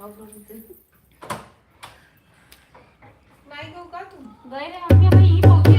नाही गो का तू गए रे मम्मी भाई ही पहुंचे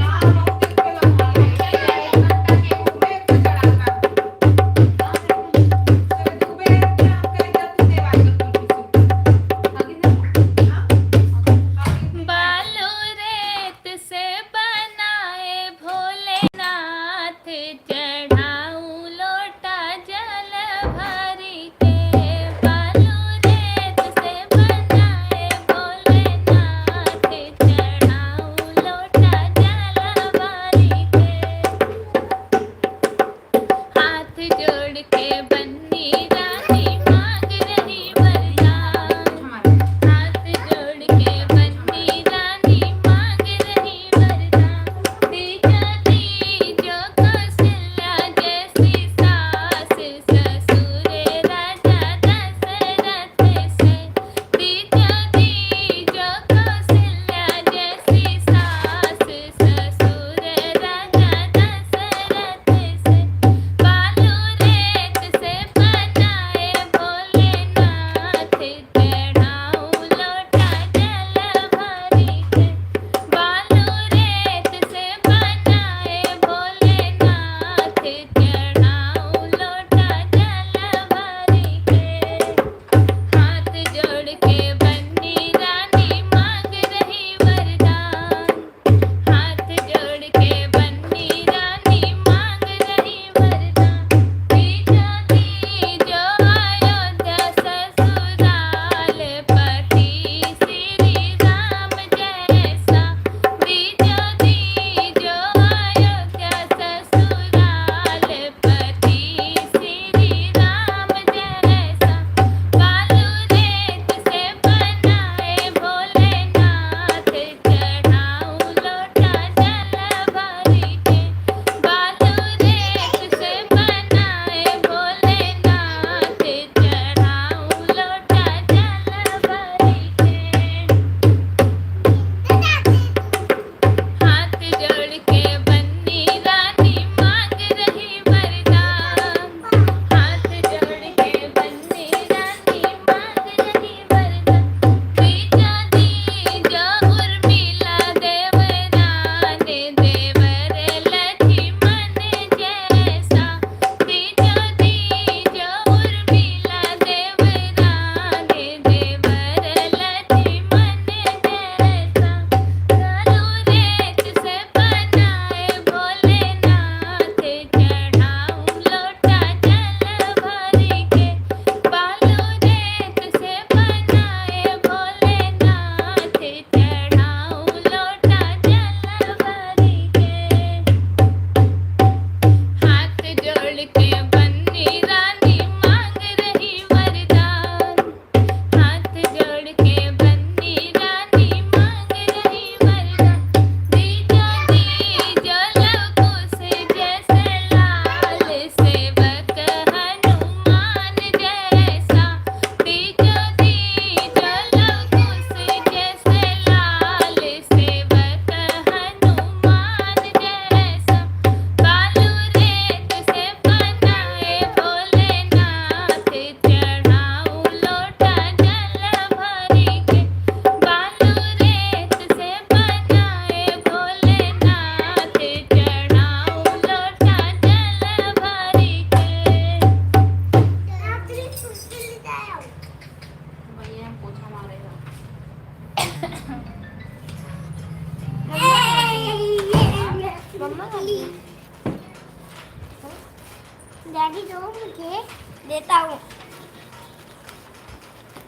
डैडी दो मुझे देता हूँ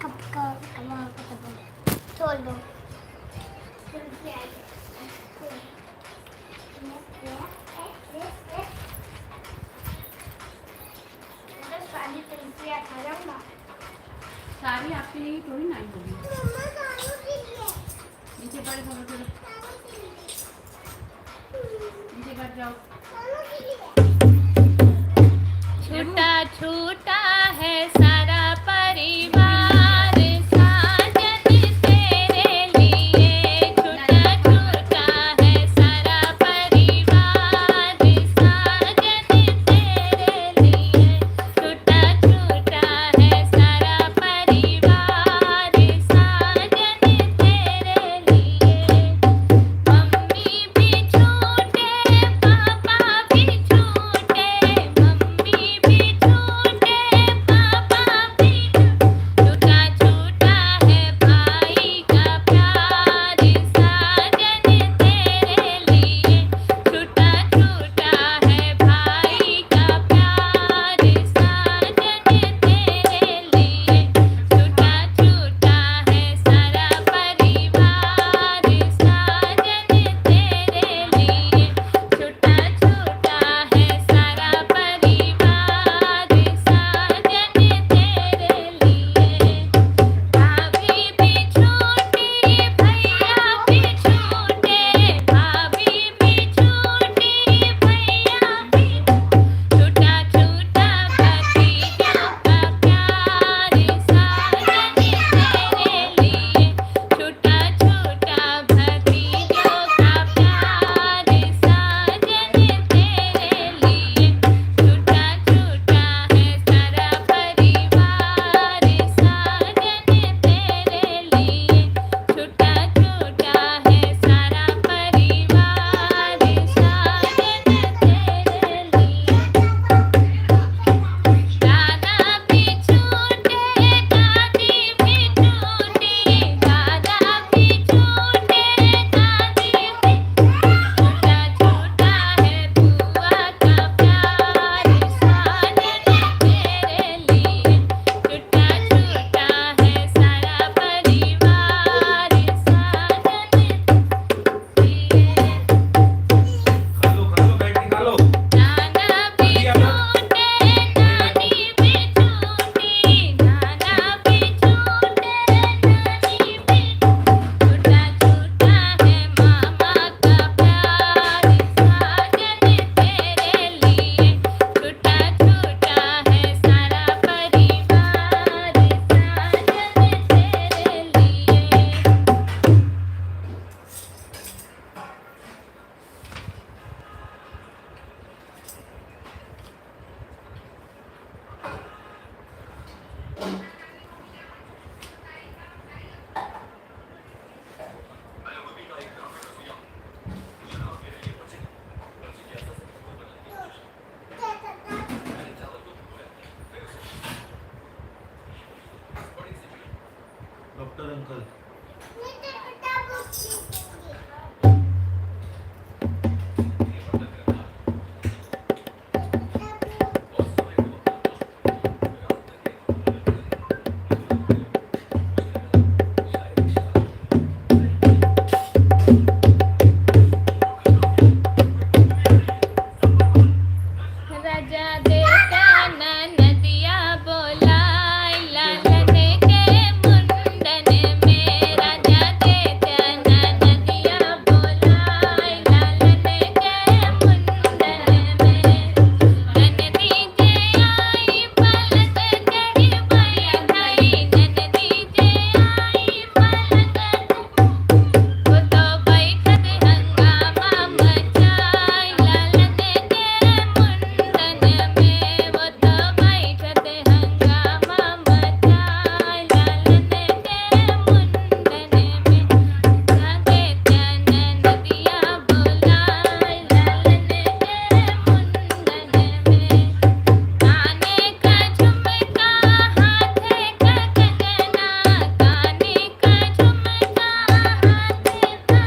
कब छोड़ दो सारी आपके लिए थोड़ी ना होगी नीचे पर नीचे पर जाओ छोटा छोटा है सारा परिवार साजन तेरे लिए छोटा छोटा है सारा परिवार साजन तेरे लिए छोटा छोटा है सारा परिवार राजा देता नदिया बोलाय लालन के मुंडन में राजा देता नदिया बोलाय लालन के मुंडन में ननदी जे आई पलक चढ़ी बैठाई ननदी जे आई पलक वो तो बैठत हंगामा मचाई लालन के मुंडन में वो तो बैठत हंगामा मचाई लालन के मुंडन में राधे त्यान नदिया बोलाय लालन के मुंडन में काने का झुमका हाथे का कंगना काने का झुमका हाथे का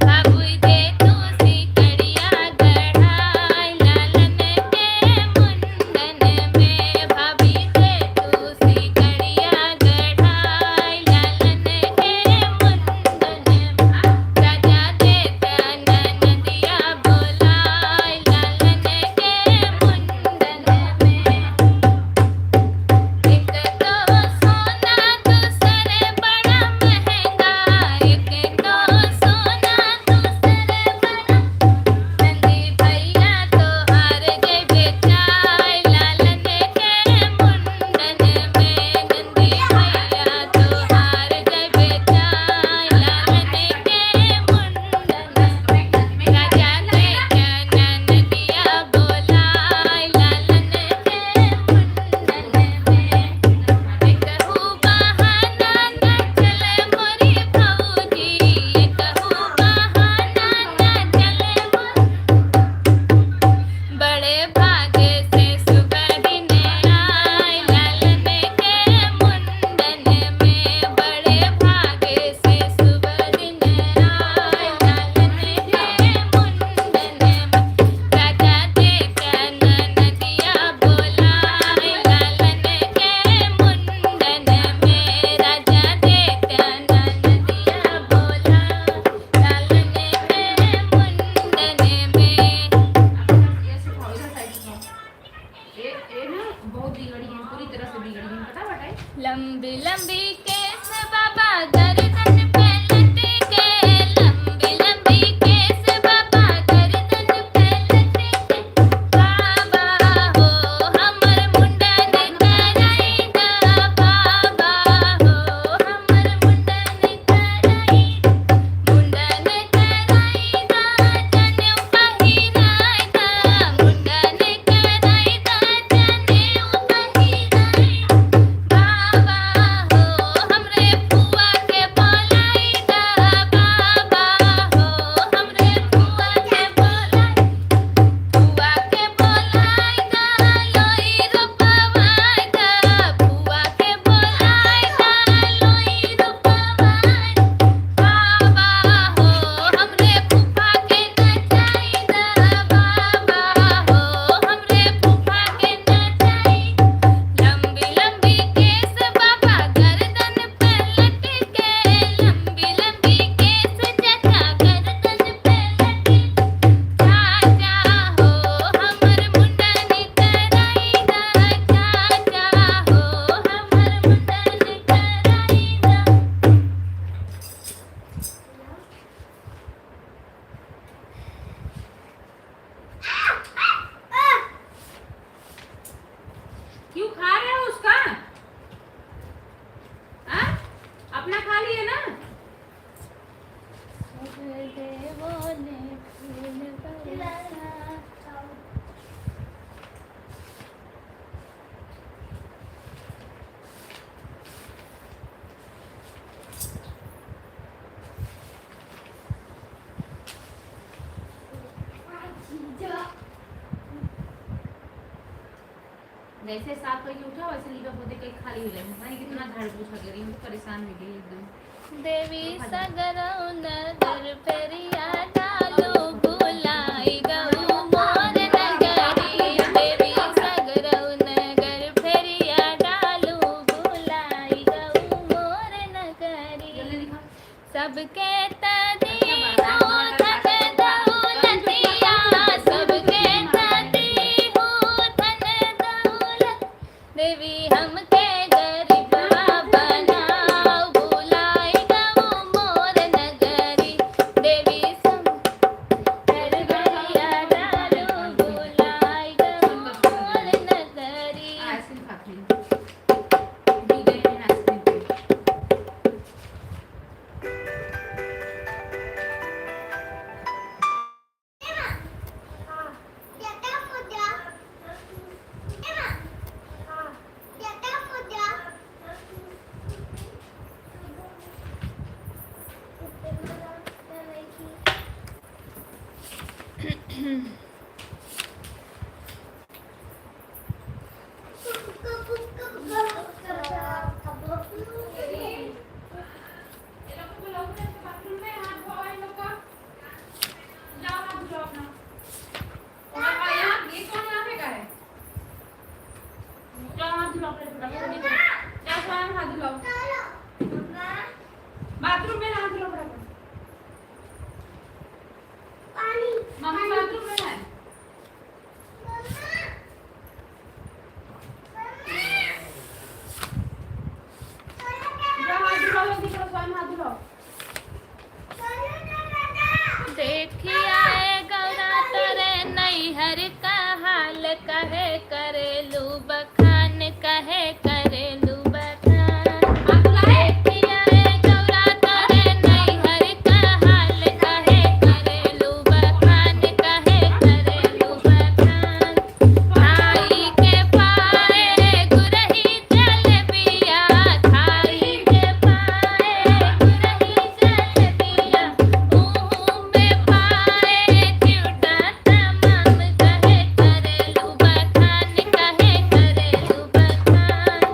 बाबू दे तू सिकड़िया गढ़ाई लालन के मुंडन में भाभी दे तू सिकड़िया गढ़ाई लालन के मुंडन में राजा देता नदिया बोलाय लालन के मुंडन में एक तो सोना दूसरे बड़ा महंगा एक तो सोना दूसरे बड़ा नंदी भैया तो हार गए बेचाय लालन के मुंडन में नंदी भैया तो हार गए बेचाय लालन के मुंडन में राजा देता नदिया बोलाय लालन के मुंडन में एकहु बहाना न चले मोरी भौजी एकहु बहाना न चले बड़े भागे से सुबह दिन आए लालन के मुंडन में बड़े भागे से सुबह दिन आए लालन के मुंडन में राजा देता नदिया बोलाय लालन के मुंडन में राजा देता नदिया बोलाय लालन के मुंडन में ये ना बहुत बिगड़ी है, पूरी तरह से बिगड़ी है, पता बाटे? लंबी लंबी केस बाबा गर्दन पे लटके लंबी लंबी केस बाबा गर्दन पे लटके बाबा हो हमर मुंडन कराई दा बाबा हो हमर मुंडन कराई मुंडन कराई दा जनेऊ पहिराई दा मुंडन कराई दा जनेऊ पहिराई बाबा हो हमरे फुआ के जैसे साफ करके उठा वैसे लीपा पोते कहीं खाली हो जाए। मैंने कितना झाड़ पोछा करी हूँ, परेशान हो गई एकदम। देवी सगरौ नगर फेरिया डालो भुलाई गऊ मोर नगरी। देवी सगरौ नगर फेरिया डालो भुलाई गऊ मोर नगरी। जल्दी दिखा। सबके तदी हो धन दौलतिया, सबके तदी हो धन दौलत। देवी हमके गरीबा बनाओ भुलाई गऊ मोर नगरी। देवी घर गरिया डालो भुलाई गऊ मोर नगरी। आइसक्रीम खाती हूँ। भी गए हैं आइसक्रीम पे। बाथरूम में हाथ धुलो फटाफट। मम्मी बाथरूम में है। जाओ हाथ धुलो, जल्दी करो, स्वयं हाथ धुलो। देखिया गौरा तोरे नैहर का हाल कहे करेलू बखान, कहे करेलू बखान। देखिया गौरा तोरे नैहर का हाल कहे करेलू बखान, कहे करेलू बखान। खाई के पाए गुरही जलेबिया, खाई के पाए गुरही जलेबिया। मुँह में पाए चिवड़ा तमाम, कहे करेलू बखान, कहे करेलू बखान।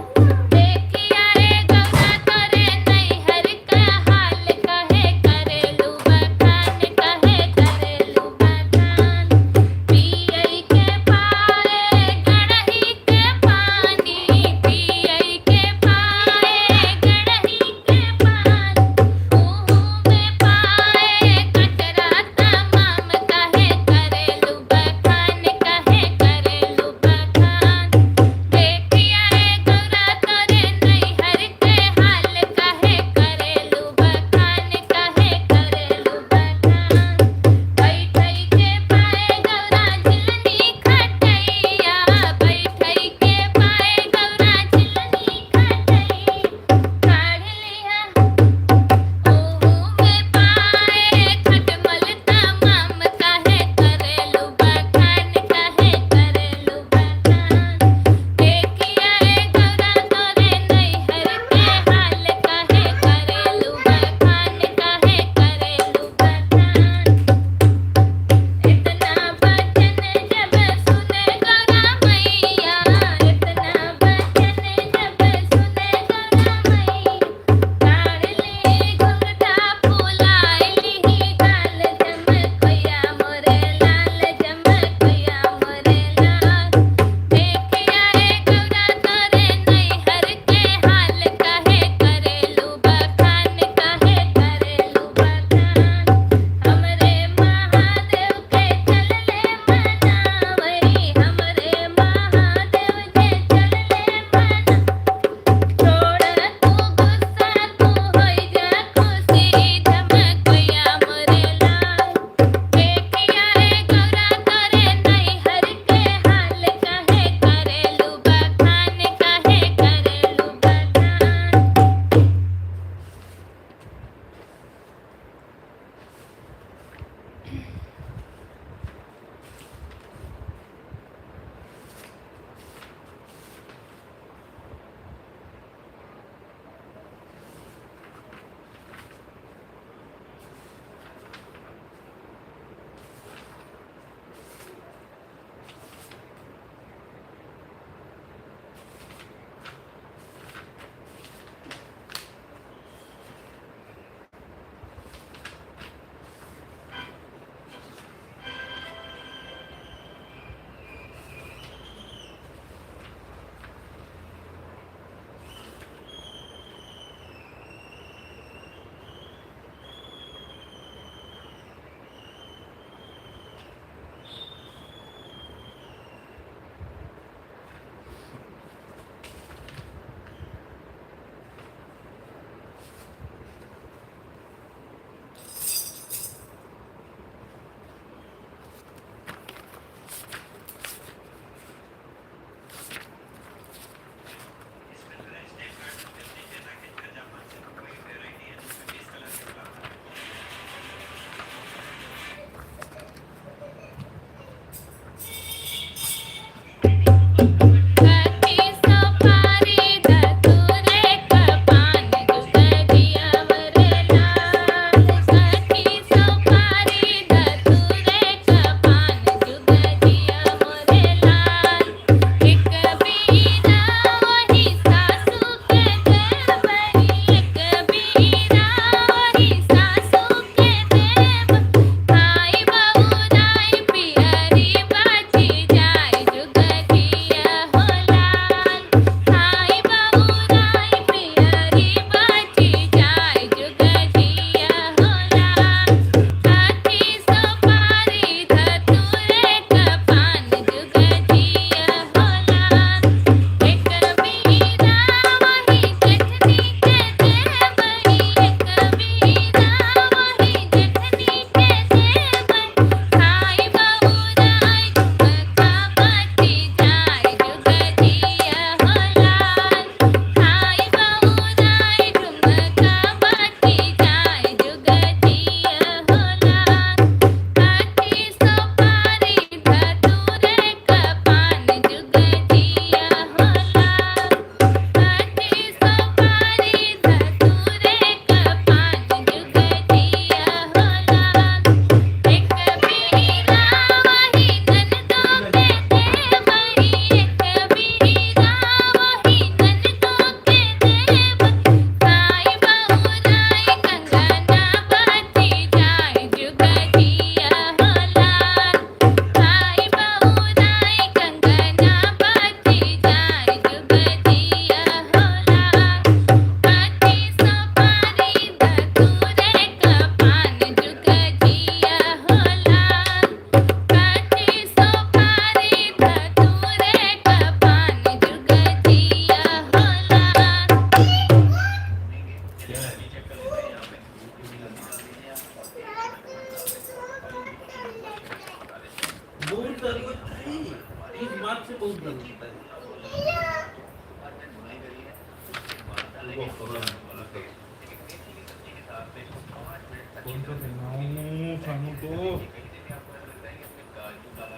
कौन सा पहनाऊं सानू को?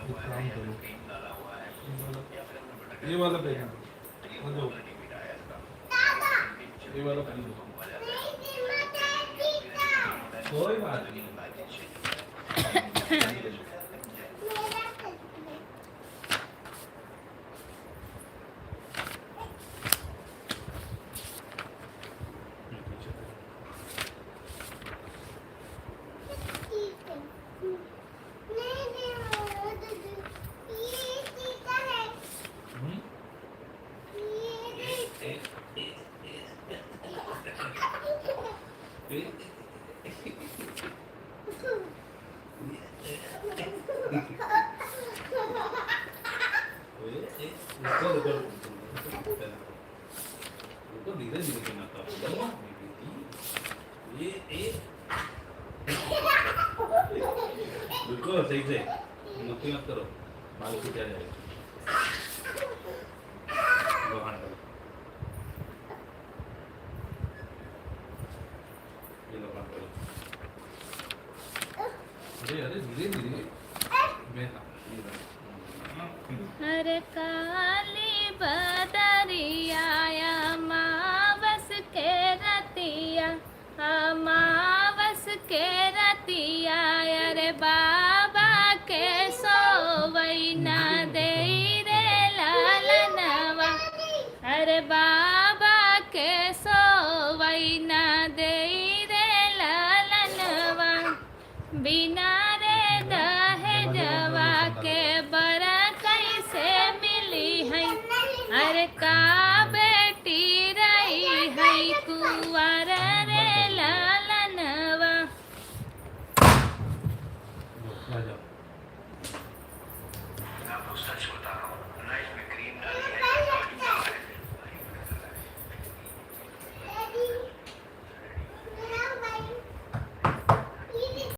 एक काम करो, ये वाला पहना दो, ये वाला पहन दो, कोई बात नहीं। धीरे धीरे करना था बिल्कुल सही से मुक्ति मत करो, बाल छूट जाएगा। भगवान करो, ये भगवान करो। अरे अरे धीरे धीरे हर काली बदरिया अमावस के रतिया, अमावस के रतिया, अरे बाबा के सोवई ना दे रे लालनवा, अरे बाबा के सोवई ना दे रे लालनवा, बिना रे दहेजवा के बर कैसे मिली है, अरे का